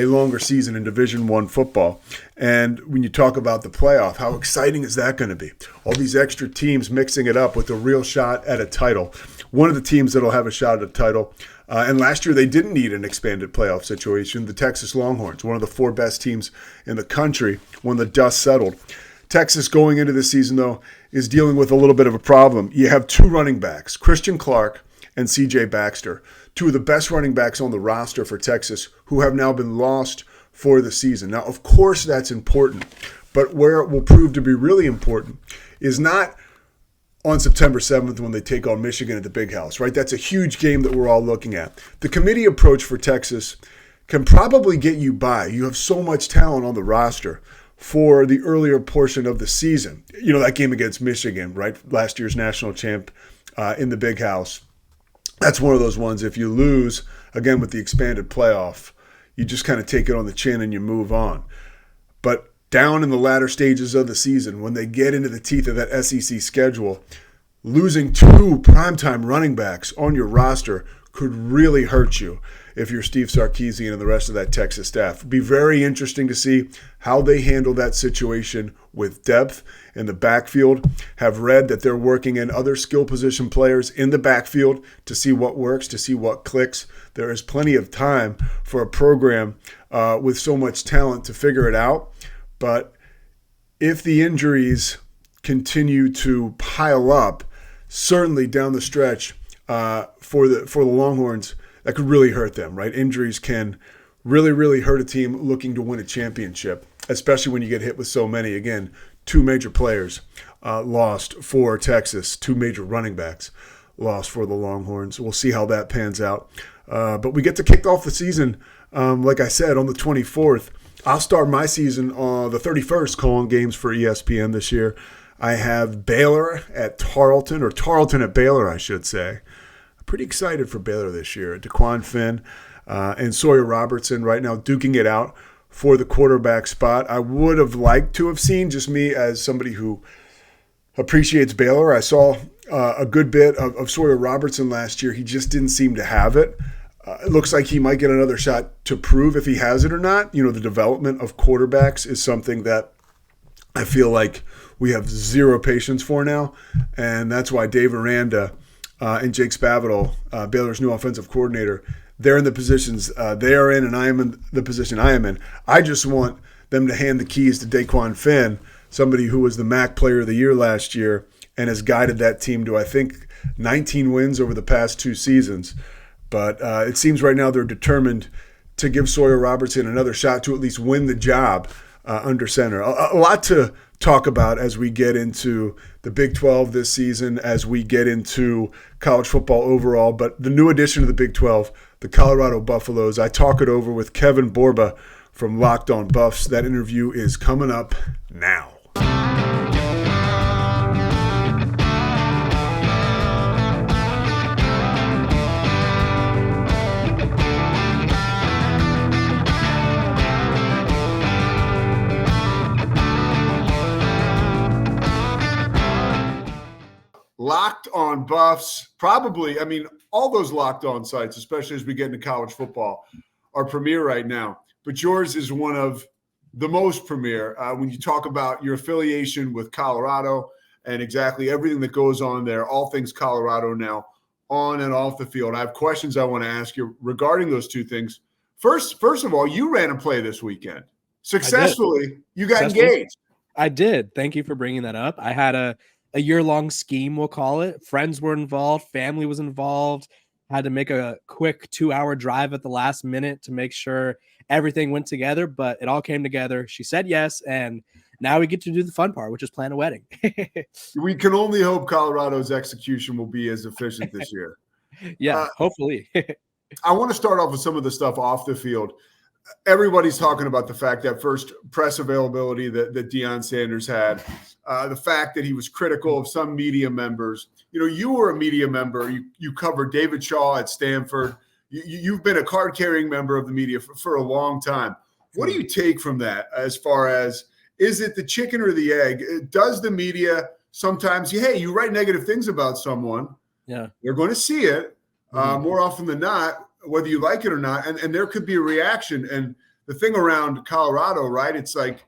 a longer season in Division I football. And when you talk about the playoff, how exciting is that going to be? All these extra teams mixing it up with a real shot at a title. One of the teams that'll have a shot at a title, and last year they didn't need an expanded playoff situation, the Texas Longhorns, one of the 4 best teams in the country when the dust settled. Texas going into this season, though, is dealing with a little bit of a problem. You have 2 running backs, Christian Clark and C.J. Baxter, 2 of the best running backs on the roster for Texas, who have now been lost for the season. Now, of course, that's important, but where it will prove to be really important is not on September 7th when they take on Michigan at the Big House, right? That's a huge game that we're all looking at. The committee approach for Texas can probably get you by. You have so much talent on the roster for the earlier portion of the season. You know, that game against Michigan, right? Last year's national champ in the Big House. That's one of those ones, if you lose, again, with the expanded playoff, you just kind of take it on the chin and you move on. But down in the latter stages of the season, when they get into the teeth of that SEC schedule, losing 2 primetime running backs on your roster could really hurt you if you're Steve Sarkisian and the rest of that Texas staff. It'd be very interesting to see how they handle that situation with depth in the backfield. Have read that they're working in other skill position players in the backfield to see what works, to see what clicks. There is plenty of time for a program with so much talent to figure it out. But if the injuries continue to pile up, certainly down the stretch for the Longhorns, that could really hurt them, right? Injuries can really, really hurt a team looking to win a championship, especially when you get hit with so many. Again, 2 major players lost for Texas, 2 major running backs lost for the Longhorns. We'll see how that pans out. But we get to kick off the season, like I said, on the 24th. I'll start my season on the 31st, calling games for ESPN this year. I have Baylor at Tarleton, or Tarleton at Baylor, I should say. Pretty excited for Baylor this year. DeQuan Finn and Sawyer Robertson right now duking it out for the quarterback spot. I would have liked to have seen, just me as somebody who appreciates Baylor, I saw a good bit of Sawyer Robertson last year. He just didn't seem to have it. It looks like he might get another shot to prove if he has it or not. You know, the development of quarterbacks is something that I feel like we have zero patience for now, and that's why Dave Aranda and Jake Spavital, Baylor's new offensive coordinator, they're in the positions they are in, and I am in the position I am in. I just want them to hand the keys to DeQuan Finn, somebody who was the MAC Player of the Year last year and has guided that team to, I think, 19 wins over the past 2 seasons. But it seems right now they're determined to give Sawyer Robertson another shot to at least win the job under center. A lot to talk about as we get into the Big 12 this season, as we get into college football overall. But the new addition to the Big 12, the Colorado Buffaloes, I talk it over with Kevin Borba from Locked On Buffs. That interview is coming up now. Locked On Buffs, probably, I mean, all those Locked On sites, especially as we get into college football, are premier right now. But yours is one of the most premier when you talk about your affiliation with Colorado and exactly everything that goes on there, all things Colorado now, on and off the field. I have questions I want to ask you regarding those 2 things. First of all, you ran a play this weekend. Successfully, you got engaged. I did. Thank you for bringing that up. I had a year-long scheme, we'll call it. Friends were involved. Family was involved. Had to make a quick 2-hour drive at the last minute to make sure everything went together, but it all came together. She said yes, and now we get to do the fun part, which is plan a wedding. We can only hope Colorado's execution will be as efficient this year. Yeah, hopefully. I want to start off with some of the stuff off the field. Everybody's talking about the fact that first press availability that Deion Sanders had, the fact that he was critical of some media members. You know, you were a media member. You covered David Shaw at Stanford. You've been a card-carrying member of the media for a long time. What do you take from that as far as, is it the chicken or the egg? Does the media sometimes, hey, you write negative things about someone, yeah, they're going to see it more often than not, whether you like it or not, and there could be a reaction. And the thing around Colorado, right? It's like,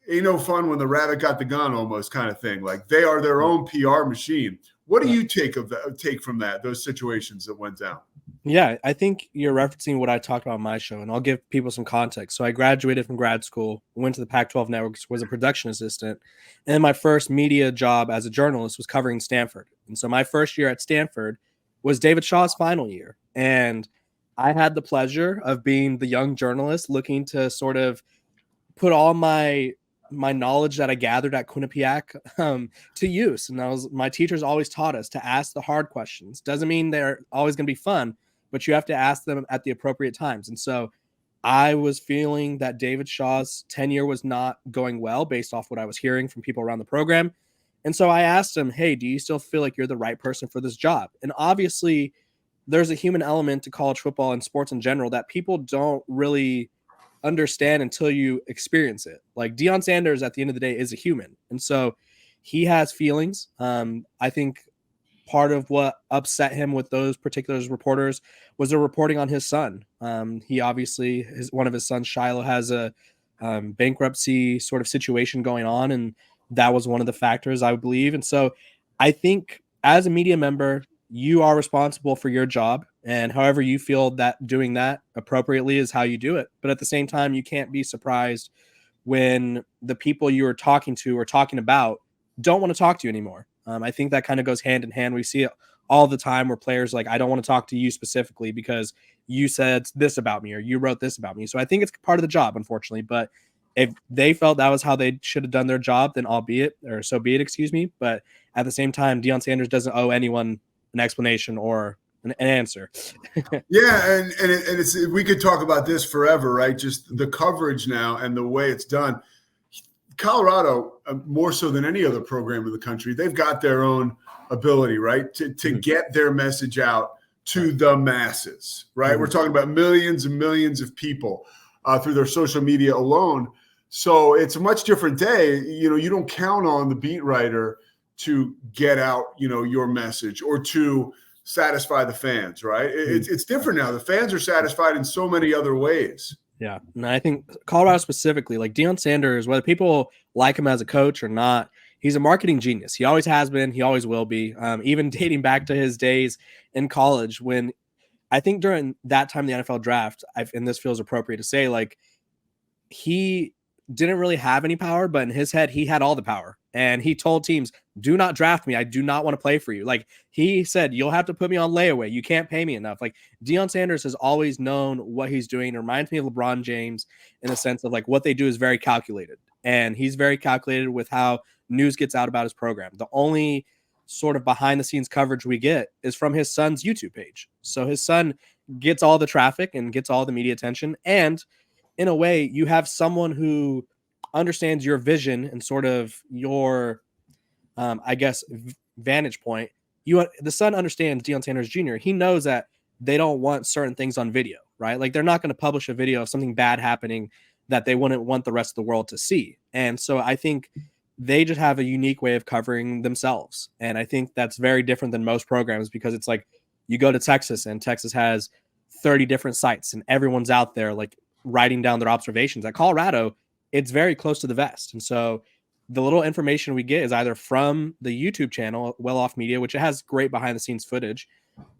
ain't no fun when the rabbit got the gun, almost kind of thing. Like they are their own PR machine. What do you take from that, those situations that went down? Yeah, I think you're referencing what I talked about on my show, and I'll give people some context. So I graduated from grad school, went to the Pac-12 networks, was a production assistant, and my first media job as a journalist was covering Stanford. And so my first year at Stanford was David Shaw's final year, and I had the pleasure of being the young journalist looking to sort of put all my knowledge that I gathered at Quinnipiac to use. And my teachers always taught us to ask the hard questions. Doesn't mean they're always going to be fun, but you have to ask them at the appropriate times. And so I was feeling that David Shaw's tenure was not going well based off what I was hearing from people around the program. And so I asked him, hey, do you still feel like you're the right person for this job? And obviously, there's a human element to college football and sports in general that people don't really understand until you experience it. Like Deion Sanders at the end of the day is a human. And so he has feelings. I think part of what upset him with those particular reporters was the reporting on his son. He obviously, one of his sons, Shiloh, has a bankruptcy sort of situation going on. And that was one of the factors, I believe. And so I think as a media member, you are responsible for your job, and however you feel that doing that appropriately is how you do it. But at the same time, you can't be surprised when the people you are talking to or talking about don't want to talk to you anymore. I think that kind of goes hand in hand. We see it all the time where players like, I don't want to talk to you specifically because you said this about me or you wrote this about me. So I think it's part of the job, unfortunately. But if they felt that was how they should have done their job, then so be it, excuse me. But at the same time, Deion Sanders doesn't owe anyone an explanation or an answer. Yeah, and it's, we could talk about this forever, right? Just the coverage now and the way it's done. Colorado, more so than any other program in the country, they've got their own ability, right, to get their message out to the masses, right? Mm-hmm. We're talking about millions and millions of people through their social media alone. So it's a much different day. You know, you don't count on the beat writer to get out, you know, your message or to satisfy the fans, right? It's different now. The fans are satisfied in so many other ways. Yeah. And I think Colorado specifically, like Deion Sanders, whether people like him as a coach or not, he's a marketing genius. He always has been. He always will be. Even dating back to his days in college when I think during that time, the NFL draft, and this feels appropriate to say, like, he didn't really have any power, but in his head, he had all the power. And he told teams, do not draft me. I do not want to play for you. Like he said, you'll have to put me on layaway. You can't pay me enough. Like Deion Sanders has always known what he's doing. It reminds me of LeBron James in the sense of like what they do is very calculated. And he's very calculated with how news gets out about his program. The only sort of behind the scenes coverage we get is from his son's YouTube page. So his son gets all the traffic and gets all the media attention. And in a way, you have someone who understands your vision and sort of your, vantage point. The son understands Deion Sanders Jr. He knows that they don't want certain things on video, right? Like they're not going to publish a video of something bad happening that they wouldn't want the rest of the world to see. And so I think they just have a unique way of covering themselves. And I think that's very different than most programs because it's like you go to Texas and Texas has 30 different sites and everyone's out there like writing down their observations. At Colorado, it's very close to the vest. And so the little information we get is either from the YouTube channel, Well Off Media, which has great behind the scenes footage,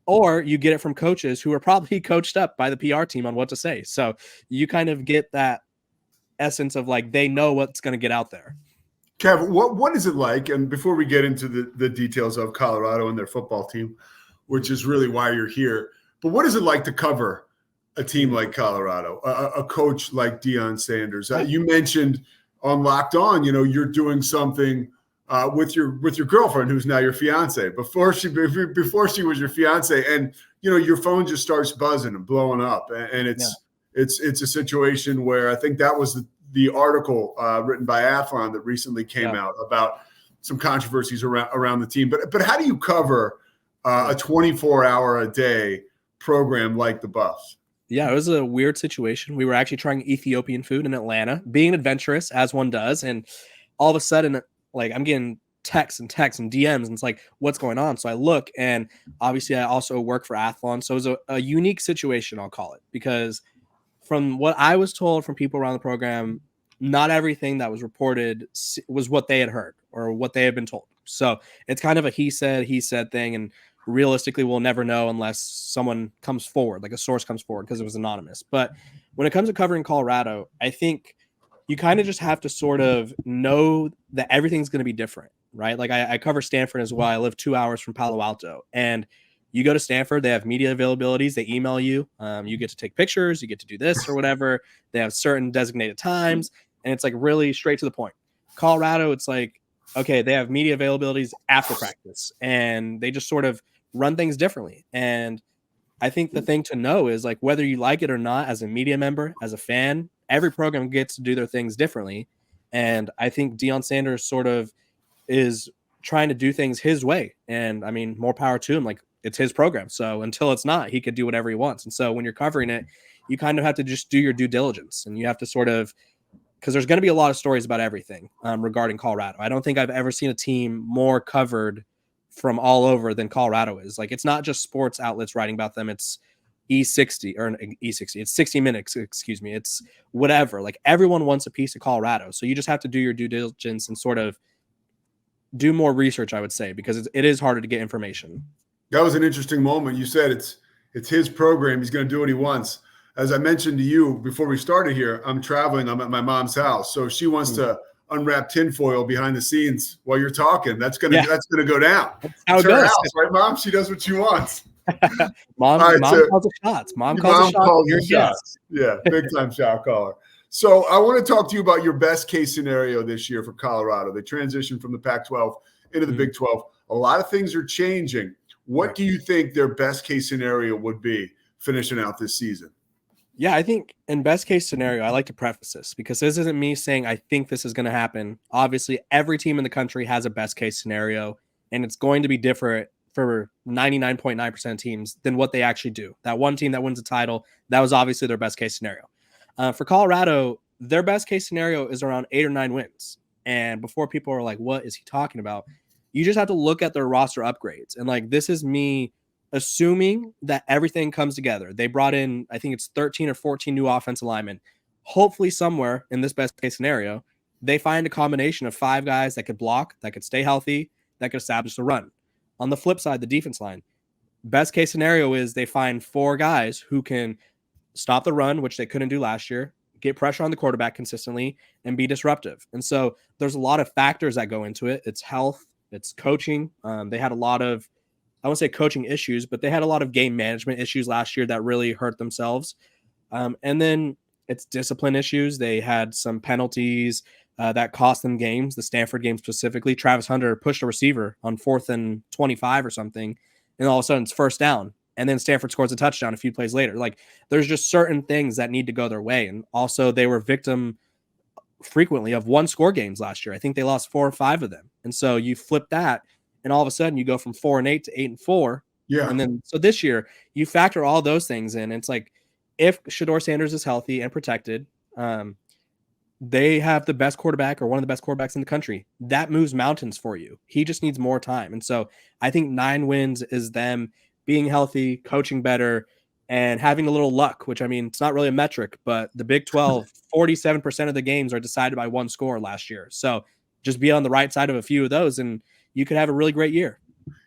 or you get it from coaches who are probably coached up by the PR team on what to say. So you kind of get that essence of like, they know what's going to get out there. Kev, what is it like? And before we get into the details of Colorado and their football team, which is really why you're here, but what is it like to cover a team like Colorado, a coach like Deion Sanders? You mentioned on Locked On, you know, you're doing something with your girlfriend, who's now your fiance. Before she was your fiance, and you know, your phone just starts buzzing and blowing up, and it's a situation where I think that was the article written by Athlon that recently came out about some controversies around the team. But how do you cover a 24-hour a day program like the Buffs? Yeah, it was a weird situation. We were actually trying Ethiopian food in Atlanta, being adventurous as one does. And all of a sudden, like I'm getting texts and DMs, and it's like, what's going on? So I look, and obviously I also work for Athlon. So it was a unique situation, I'll call it, because from what I was told from people around the program, not everything that was reported was what they had heard or what they had been told. So it's kind of a he said thing. And realistically, we'll never know unless someone comes forward, like a source comes forward, because it was anonymous. But when it comes to covering Colorado, I think you kind of just have to sort of know that everything's going to be different, right? Like I cover Stanford as well. I live 2 hours from Palo Alto, and you go to Stanford, they have media availabilities. They email you. You get to take pictures. You get to do this or whatever. They have certain designated times, and it's like really straight to the point. Colorado, it's like, okay, they have media availabilities after practice, and they just sort of run things differently. And I think the thing to know is, like, whether you like it or not, as a media member, as a fan, every program gets to do their things differently. And I think Deion Sanders sort of is trying to do things his way. And I mean, more power to him. Like, it's his program. So until it's not, he could do whatever he wants. And so when you're covering it, you kind of have to just do your due diligence, and you have to sort of, because there's going to be a lot of stories about everything regarding Colorado. I don't think I've ever seen a team more covered from all over than Colorado is. Like, it's not just sports outlets writing about them. It's E60 or E60. It's 60 Minutes, excuse me. It's whatever. Like, everyone wants a piece of Colorado. So you just have to do your due diligence and sort of do more research, I would say, because it is harder to get information. That was an interesting moment. You said it's his program. He's going to do what he wants. As I mentioned to you before we started here, I'm traveling. I'm at my mom's house. So if she wants to unwrap tinfoil behind the scenes while you're talking, that's gonna go down. That's how it her goes. House, right, Mom? She does what she wants. Mom calls the shots. Mom calls the shots. Yeah, big time shot caller. So I want to talk to you about your best case scenario this year for Colorado. They transitioned from the Pac-12 into the Big 12. A lot of things are changing. What do you think their best case scenario would be finishing out this season? Yeah, I think in best case scenario, I like to preface this because this isn't me saying I think this is going to happen. Obviously, every team in the country has a best case scenario, and it's going to be different for 99.9% of teams than what they actually do. That one team that wins the title, that was obviously their best case scenario. For Colorado, their best case scenario is around 8 or 9 wins. And before people are like, what is he talking about? You just have to look at their roster upgrades. And like, this is me assuming that everything comes together. They brought in, I think it's 13 or 14 new offensive linemen. Hopefully somewhere in this best case scenario, they find a combination of 5 guys that could block, that could stay healthy, that could establish the run. On the flip side, the defense line, best case scenario is they find 4 guys who can stop the run, which they couldn't do last year, get pressure on the quarterback consistently, and be disruptive. And so there's a lot of factors that go into it. It's health, it's coaching. They had a lot of, I won't say coaching issues, but they had a lot of game management issues last year that really hurt themselves. And then it's discipline issues. They had some penalties that cost them games, the Stanford game specifically. Travis Hunter pushed a receiver on 4th and 25 or something, and all of a sudden it's first down. And then Stanford scores a touchdown a few plays later. Like, there's just certain things that need to go their way. And also they were victim frequently of 1-score games last year. I think they lost 4 or 5 of them. And so you flip that, and all of a sudden you go from 4-8 to 8-4. Yeah. And then, so this year you factor all those things in. It's like, if Shedeur Sanders is healthy and protected, they have the best quarterback or one of the best quarterbacks in the country. That moves mountains for you. He just needs more time. And so I think 9 wins is them being healthy, coaching better, and having a little luck, which, I mean, it's not really a metric, but the Big 12, 47% of the games are decided by 1 score last year. So just be on the right side of a few of those, and you could have a really great year.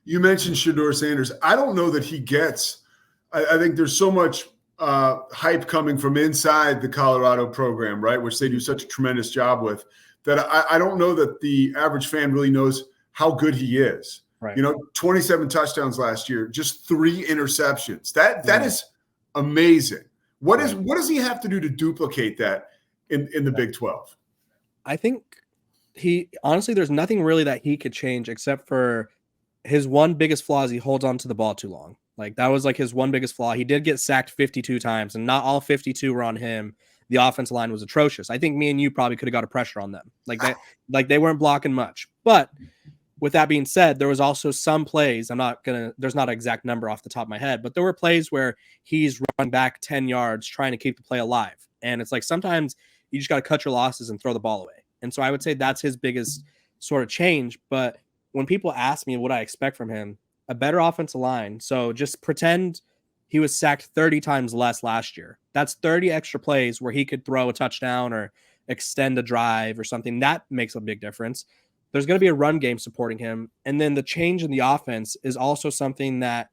You mentioned Shedeur Sanders. I don't know that he gets – I think there's so much hype coming from inside the Colorado program, right, which they do such a tremendous job with, that I don't know that the average fan really knows how good he is. Right. 27 touchdowns last year, just 3 interceptions. That is amazing. What does he have to do to duplicate that in the Big 12? I think honestly, there's nothing really that he could change except for his one biggest flaw is he holds on to the ball too long. Like, that was like his one biggest flaw. He did get sacked 52 times, and not all 52 were on him. The offensive line was atrocious. I think me and you probably could have got a pressure on them. Like they weren't blocking much. But with that being said, there was also some plays. There's not an exact number off the top of my head, but there were plays where he's run back 10 yards trying to keep the play alive. And it's like, sometimes you just got to cut your losses and throw the ball away. And so I would say that's his biggest sort of change. But when people ask me what I expect from him, a better offensive line. So just pretend he was sacked 30 times less last year. That's 30 extra plays where he could throw a touchdown or extend a drive or something. That makes a big difference. There's going to be a run game supporting him. And then the change in the offense is also something that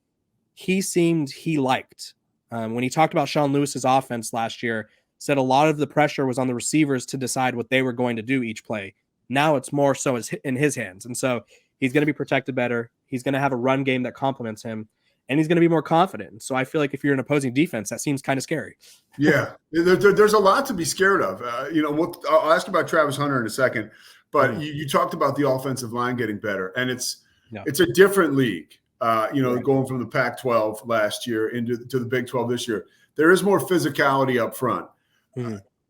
he seemed he liked. When he talked about Sean Lewis's offense last year, said a lot of the pressure was on the receivers to decide what they were going to do each play. Now it's more so in his hands. And so he's going to be protected better. He's going to have a run game that complements him, and he's going to be more confident. So I feel like if you're an opposing defense, that seems kind of scary. Yeah, there's a lot to be scared of. I'll ask about Travis Hunter in a second, but you talked about the offensive line getting better, and it's a different league. Going from the Pac-12 last year to the Big 12 this year, there is more physicality up front.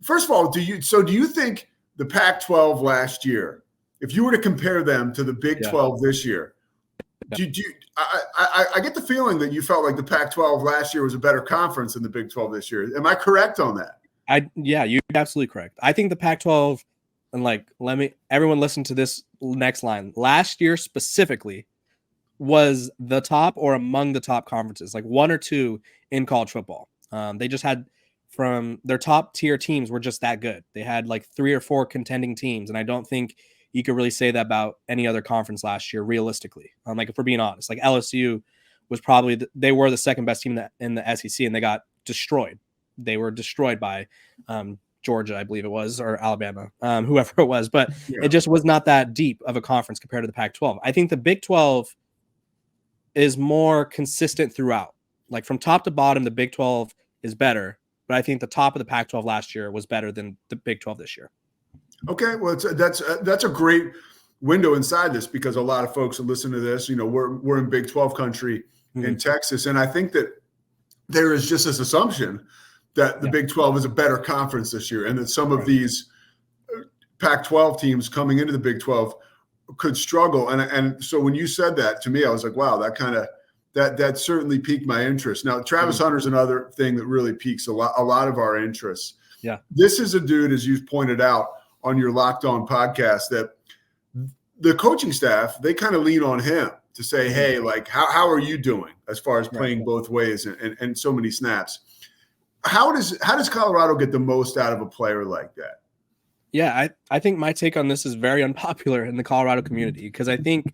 First of all, do you think the Pac-12 last year, if you were to compare them to the Big 12 this year, I get the feeling that you felt like the Pac-12 last year was a better conference than the Big 12 this year. Am I correct on that? You're absolutely correct. I think the Pac-12, and everyone listen to this next line. Last year specifically was the top or among the top conferences, like one or two in college football. They just had from their top tier teams were just that good. They had like 3 or 4 contending teams. And I don't think you could really say that about any other conference last year, realistically. If we're being honest, like LSU was probably, they were the second best team in the SEC, and they got destroyed. They were destroyed by Georgia, I believe it was, or Alabama, whoever it was. But it just was not that deep of a conference compared to the Pac-12. I think the Big 12 is more consistent throughout. Like from top to bottom, the Big 12 is better. But I think the top of the Pac-12 last year was better than the Big 12 this year. Okay, well, that's a great window inside this, because a lot of folks that listen to this, we're in Big 12 country in Texas, and I think that there is just this assumption that the Big 12 is a better conference this year, and that some of these Pac-12 teams coming into the Big 12 could struggle. And so when you said that to me, I was like, wow, that certainly piqued my interest. Now, Travis Hunter's another thing that really piques a lot of our interests. Yeah, this is a dude, as you've pointed out on your Locked On podcast, that the coaching staff, they kind of lean on him to say, hey, like, how are you doing as far as playing both ways and so many snaps? How does Colorado get the most out of a player like that? Yeah, I think my take on this is very unpopular in the Colorado community, because I think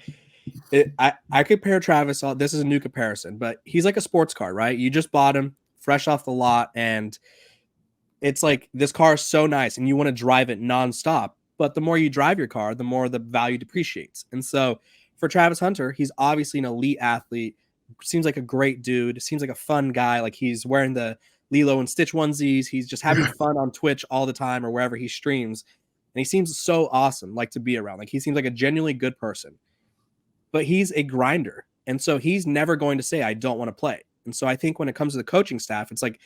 I compare Travis. This is a new comparison, but he's like a sports car, right? You just bought him fresh off the lot, and it's like, this car is so nice and you want to drive it nonstop. But the more you drive your car, the more the value depreciates. And so for Travis Hunter, he's obviously an elite athlete. Seems like a great dude. Seems like a fun guy. Like, he's wearing the Lilo and Stitch onesies. He's just having fun on Twitch all the time or wherever he streams. And he seems so awesome, like, to be around. Like, he seems like a genuinely good person. But he's a grinder. And so he's never going to say, I don't want to play. And so I think when it comes to the coaching staff, it's like,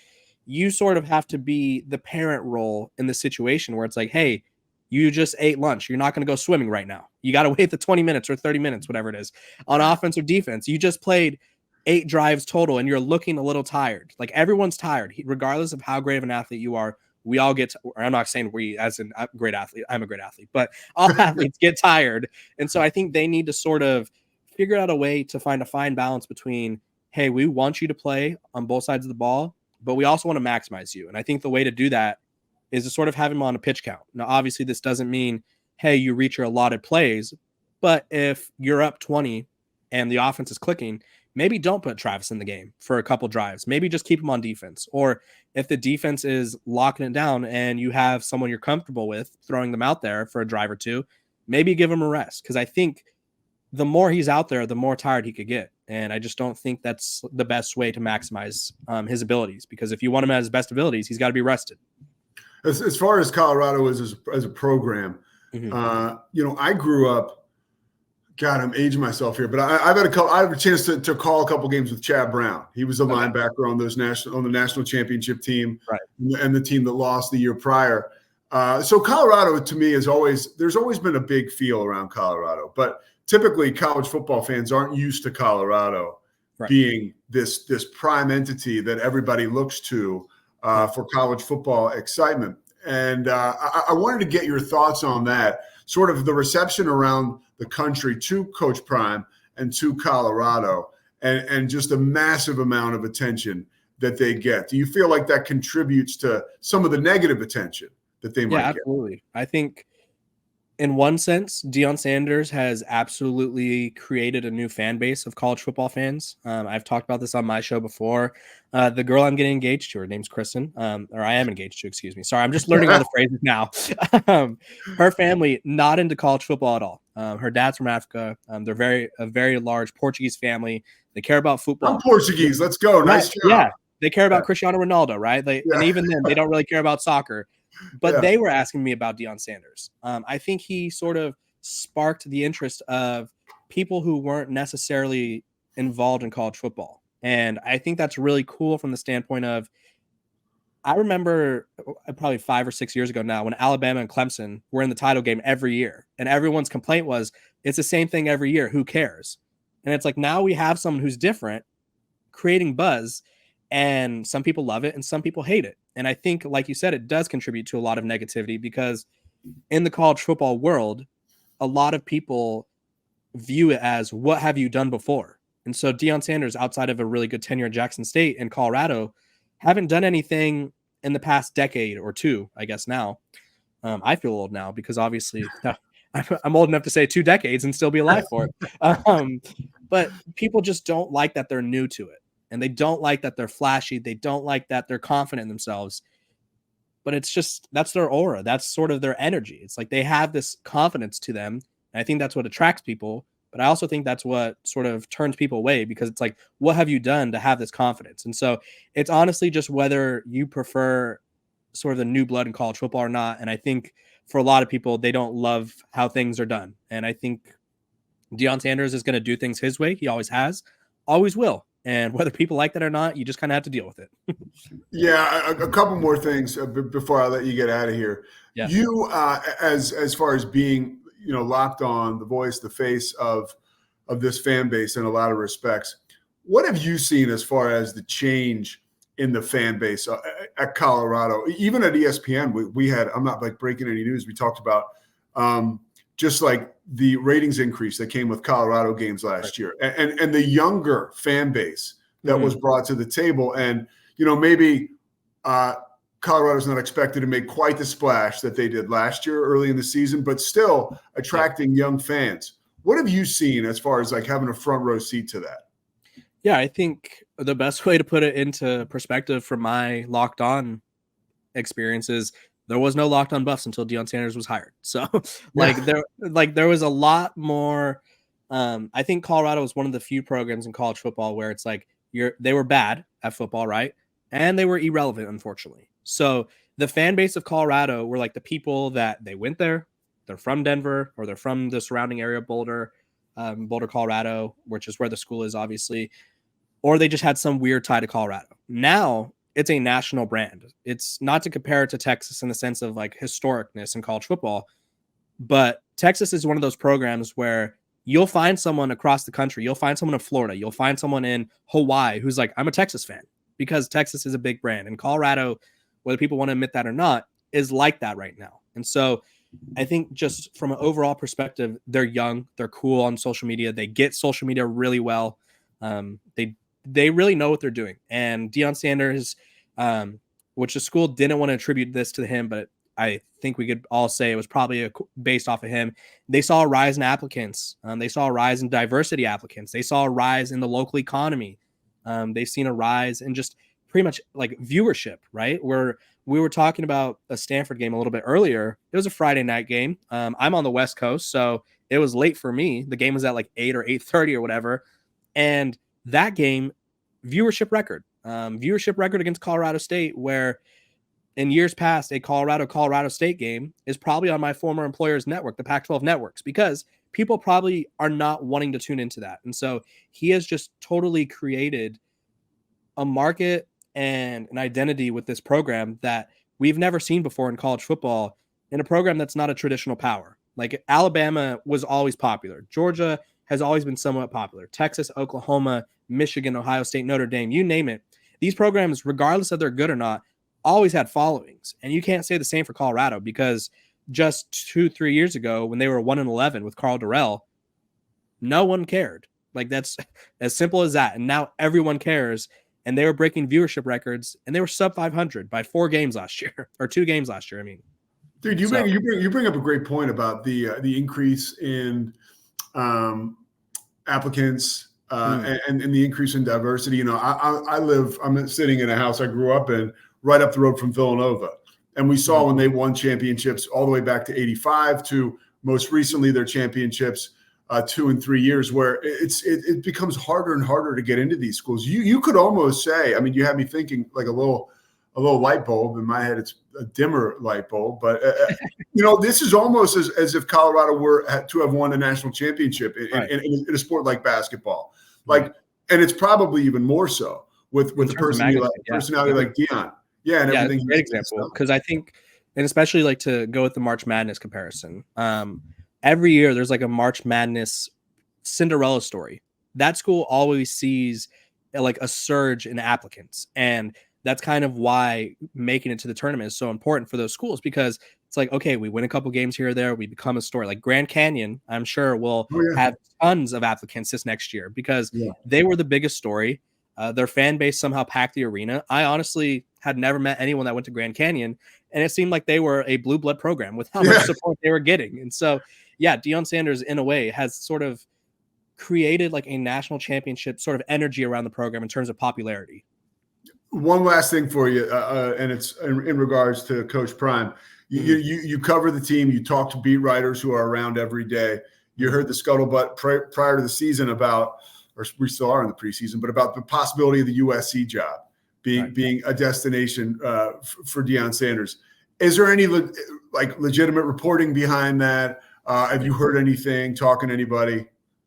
you sort of have to be the parent role in the situation where it's like, hey, you just ate lunch. You're not going to go swimming right now. You got to wait the 20 minutes or 30 minutes, whatever it is, on offense or defense. You just played 8 drives total and you're looking a little tired. Like, everyone's tired, regardless of how great of an athlete you are. We all get, or I'm not saying we as a great athlete, I'm a great athlete, but all athletes get tired. And so I think they need to sort of figure out a way to find a fine balance between, hey, we want you to play on both sides of the ball, but we also want to maximize you. And I think the way to do that is to sort of have him on a pitch count. Now, obviously, this doesn't mean, hey, you reach your allotted plays, but if you're up 20 and the offense is clicking, maybe don't put Travis in the game for a couple drives. Maybe just keep him on defense. Or if the defense is locking it down and you have someone you're comfortable with throwing them out there for a drive or two, maybe give him a rest. Because I think the more he's out there, the more tired he could get. And I just don't think that's the best way to maximize his abilities, because if you want him at his best abilities, he's got to be rested. As far as Colorado is as a program, I grew up, God, I'm aging myself here, but I have a chance to call a couple games with Chad Brown. He was a linebacker on the national championship team, right, and the team that lost the year prior. So Colorado, to me, there's always been a big feel around Colorado, but typically college football fans aren't used to Colorado being this prime entity that everybody looks to for college football excitement. And I wanted to get your thoughts on that, sort of the reception around the country to Coach Prime and to Colorado, and just a massive amount of attention that they get? Do you feel like that contributes to some of the negative attention that they might get? Absolutely. I think in one sense, Deion Sanders has absolutely created a new fan base of college football fans. I've talked about this on my show before. The girl I'm getting engaged to, her name's Kristen, or I am engaged to, excuse me. Sorry, I'm just learning all the phrases now. Her family, not into college football at all. Her dad's from Africa. They're a very large Portuguese family. They care about football. I'm Portuguese. Let's go. Nice job. Yeah, they care about Cristiano Ronaldo, right? And even then, they don't really care about soccer. But they were asking me about Deion Sanders. I think he sort of sparked the interest of people who weren't necessarily involved in college football. And I think that's really cool from the standpoint of, I remember probably 5 or 6 years ago now when Alabama and Clemson were in the title game every year. And everyone's complaint was, it's the same thing every year. Who cares? And it's like, now we have someone who's different creating buzz. And some people love it and some people hate it. And I think, like you said, it does contribute to a lot of negativity because in the college football world, a lot of people view it as, what have you done before? And so Deion Sanders, outside of a really good tenure at Jackson State and Colorado, haven't done anything in the past decade or two, I guess now. I feel old now because obviously I'm old enough to say 2 decades and still be alive for it. But people just don't like that they're new to it. And they don't like that they're flashy. They don't like that they're confident in themselves. But it's just, that's their aura. That's sort of their energy. It's like they have this confidence to them. And I think that's what attracts people. But I also think that's what sort of turns people away because it's like, what have you done to have this confidence? And so it's honestly just whether you prefer sort of the new blood in college football or not. And I think for a lot of people, they don't love how things are done. And I think Deion Sanders is going to do things his way. He always has, always will. And whether people like that or not, you just kind of have to deal with it. Yeah, a couple more things before I let you get out of here. Yeah. You, as far as being, locked on, the voice, the face of this fan base in a lot of respects, what have you seen as far as the change in the fan base at Colorado? Even at ESPN, we had, I'm not like breaking any news, we talked about just like the ratings increase that came with Colorado games last year and the younger fan base that was brought to the table. And, maybe Colorado's not expected to make quite the splash that they did last year early in the season, but still attracting young fans. What have you seen as far as like having a front row seat to that? Yeah, I think the best way to put it into perspective from my Locked On experiences, there was no Locked On Buffs until Deion Sanders was hired. So there was a lot more. I think Colorado was one of the few programs in college football where it's like they were bad at football, right? And they were irrelevant, unfortunately. So the fan base of Colorado were like the people that they went there, they're from Denver, or they're from the surrounding area of Boulder, Colorado, which is where the school is, obviously, or they just had some weird tie to Colorado. Now it's a national brand. It's not to compare it to Texas in the sense of like historicness in college football, but Texas is one of those programs where you'll find someone across the country. You'll find someone in Florida. You'll find someone in Hawaii who's like, I'm a Texas fan, because Texas is a big brand. And Colorado, whether people want to admit that or not, is like that right now. And so I think just from an overall perspective, they're young, they're cool on social media. They get social media really well. They really know what they're doing. And Deion Sanders, which the school didn't want to attribute this to him, but I think we could all say it was probably based off of him. They saw a rise in applicants. They saw a rise in diversity applicants. They saw a rise in the local economy. They've seen a rise in just pretty much like viewership, right? Where we were talking about a Stanford game a little bit earlier. It was a Friday night game. I'm on the West Coast, so it was late for me. The game was at like 8 or 8:30 or whatever. And that game, viewership record against Colorado State, where in years past, a Colorado State game is probably on my former employer's network, the Pac-12 networks, because people probably are not wanting to tune into that. And so he has just totally created a market and an identity with this program that we've never seen before in college football, in a program that's not a traditional power. Like Alabama was always popular. Georgia has always been somewhat popular. Texas, Oklahoma, Michigan, Ohio State, Notre Dame, you name it. These programs, regardless of they're good or not, always had followings. And you can't say the same for Colorado, because just 2-3 years ago, when they were 1-11 with Carl Durrell, no one cared. Like, that's as simple as that. And now everyone cares. and they were breaking viewership records, and they were sub 500 by 4 games last year or 2 games last year. I mean, dude, you bring up a great point about the increase in applicants and the increase in diversity. You know, I'm sitting in a house I grew up in right up the road from Villanova, and we saw when they won championships all the way back to '85 to most recently their championships 2 and 3 years, where it becomes harder and harder to get into these schools. You could almost say, I mean, you had me thinking like a little light bulb. In my head, it's a dimmer light bulb, but you know, this is almost as if Colorado were to have won a national championship in a sport like basketball. Like, and it's probably even more so with a personality like Deion. Yeah, and everything. Great example, because I think, and especially like to go with the March Madness comparison. Every year there's like a March Madness Cinderella story. That school always sees like a surge in applicants, and that's kind of why making it to the tournament is so important for those schools, because it's like, okay, we win a couple games here or there, we become a story. Like Grand Canyon, I'm sure will have tons of applicants this next year because they were the biggest story. Their fan base somehow packed the arena. I honestly had never met anyone that went to Grand Canyon, and it seemed like they were a blue blood program with how much support they were getting. And so, Deion Sanders, in a way, has sort of created like a national championship sort of energy around the program in terms of popularity. One last thing for you, and it's in regards to Coach Prime. You cover the team. You talk to beat writers who are around every day. You heard the scuttlebutt prior to the season about, or we still are in the preseason, but about the possibility of the USC job being a destination for Deion Sanders. Is there any legitimate reporting behind that? Have you heard anything? Talking to anybody?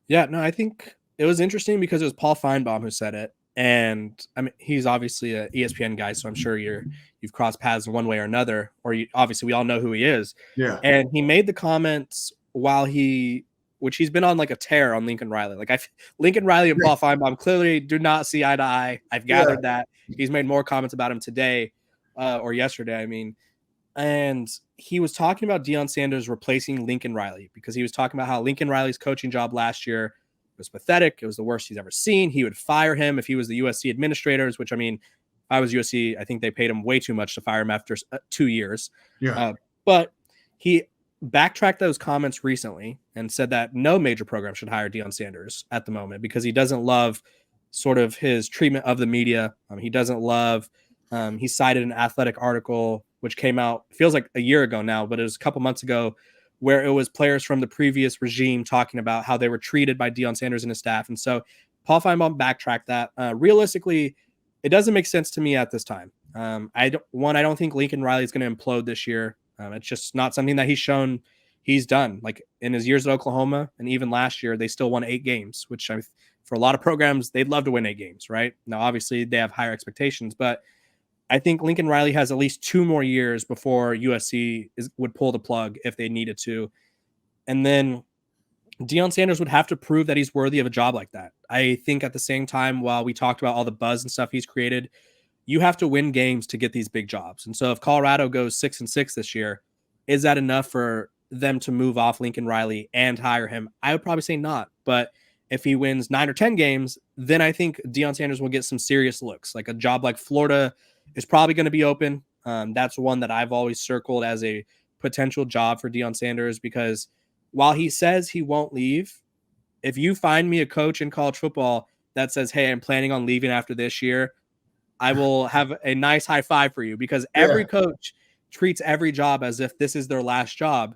Yeah, no, I think it was interesting because it was Paul Feinbaum who said it. And I mean, he's obviously an ESPN guy, so I'm sure you've crossed paths one way or another, or obviously we all know who he is. Yeah. And he made the comments which he's been on like a tear on Lincoln Riley. Like Lincoln Riley and Paul Feinbaum clearly do not see eye to eye. I've gathered that. He's made more comments about him today or yesterday, I mean. And he was talking about Deion Sanders replacing Lincoln Riley because he was talking about how Lincoln Riley's coaching job last year was pathetic. It was the worst he's ever seen. He would fire him if he was the USC administrators, which, I mean, if I was USC, I think they paid him way too much to fire him after 2 years. Yeah. But he backtracked those comments recently and said that no major program should hire Deion Sanders at the moment because he doesn't love sort of his treatment of the media. He doesn't love he cited an Athletic article which came out, feels like a year ago now, but it was a couple months ago, where it was players from the previous regime talking about how they were treated by Deion Sanders and his staff. And so Paul Feinbaum backtracked that. Realistically, it doesn't make sense to me at this time. I don't think Lincoln Riley is going to implode this year. It's just not something that he's shown he's done. Like in his years at Oklahoma and even last year, they still won 8 games, which for a lot of programs, they'd love to win 8 games, right? Now, obviously, they have higher expectations, but I think Lincoln Riley has at least 2 more years before USC would pull the plug if they needed to. And then Deion Sanders would have to prove that he's worthy of a job like that. I think at the same time, while we talked about all the buzz and stuff he's created, you have to win games to get these big jobs. And so if Colorado goes 6-6 this year, is that enough for them to move off Lincoln Riley and hire him? I would probably say not. But if he wins 9 or 10 games, then I think Deion Sanders will get some serious looks. Like a job like Florida is probably going to be open. That's one that I've always circled as a potential job for Deion Sanders, because while he says he won't leave, if you find me a coach in college football that says, hey, I'm planning on leaving after this year, I will have a nice high five for you, because every coach treats every job as if this is their last job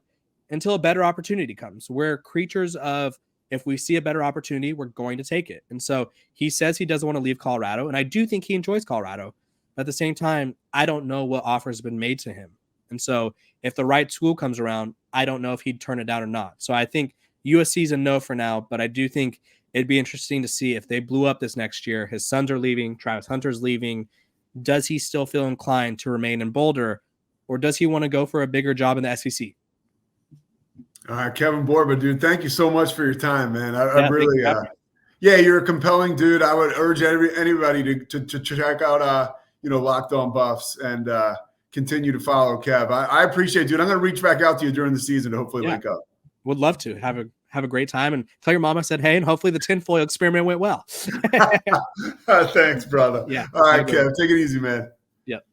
until a better opportunity comes. We're creatures of, if we see a better opportunity, we're going to take it. And so he says he doesn't want to leave Colorado, and I do think he enjoys Colorado. At the same time, I don't know what offers have been made to him. And so if the right school comes around, I don't know if he'd turn it down or not. So I think USC's a no for now, but I do think it'd be interesting to see if they blew up this next year. His sons are leaving. Travis Hunter's leaving. Does he still feel inclined to remain in Boulder, or does he want to go for a bigger job in the SEC? All right, Kevin Borba, dude, thank you so much for your time, man. I really, you're a compelling dude. I would urge anybody to check out, Locked On Buffs and continue to follow Kev. I appreciate it, dude. I'm going to reach back out to you during the season to hopefully link up. Would love to have have a great time, and tell your mom I said hey, and hopefully the tinfoil experiment went well. Thanks, brother. Yeah. All right, Kev, take it easy, man. Yep.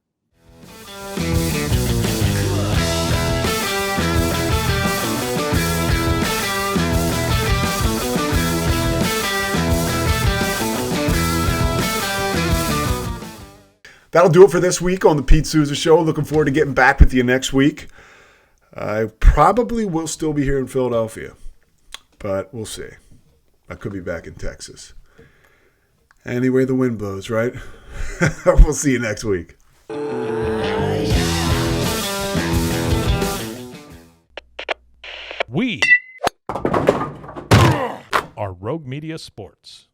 That'll do it for this week on the Pete Souza Show. Looking forward to getting back with you next week. I probably will still be here in Philadelphia, but we'll see. I could be back in Texas. Anyway, the wind blows, right? We'll see you next week. We are Rogue Media Sports.